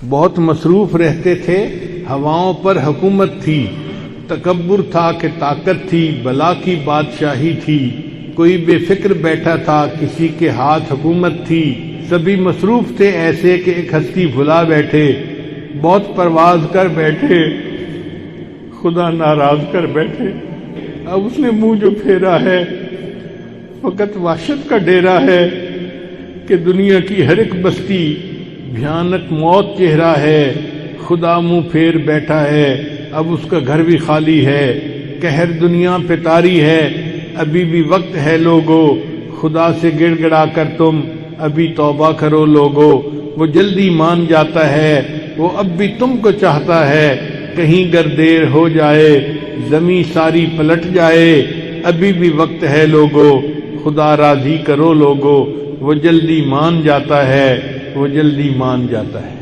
بہت مصروف رہتے تھے، ہواؤں پر حکومت تھی، تکبر تھا کہ طاقت تھی، بلا کی بادشاہی تھی، کوئی بے فکر بیٹھا تھا، کسی کے ہاتھ حکومت تھی، سبھی مصروف تھے ایسے کہ ایک ہستی بھلا بیٹھے، بہت پرواز کر بیٹھے، خدا ناراض کر بیٹھے۔ اب اس نے منہ جو پھیرا ہے فقط وحشت کا ڈیرا ہے کہ دنیا کی ہر ایک بستی بھیانک موت چہرہ ہے، خدا منہ پھیر بیٹھا ہے، اب اس کا گھر بھی خالی ہے، قہر دنیا پہ طاری ہے، ابھی بھی وقت ہے لوگو، خدا سے گڑ گڑا کر تم ابھی توبہ کرو لوگو، وہ جلدی مان جاتا ہے، وہ اب بھی تم کو چاہتا ہے، کہیں گر دیر ہو جائے زمیں ساری پلٹ جائے، ابھی بھی وقت ہے لوگو، خدا راضی کرو لوگو، وہ جلدی مان جاتا ہے، وہ جلدی مان جاتا ہے۔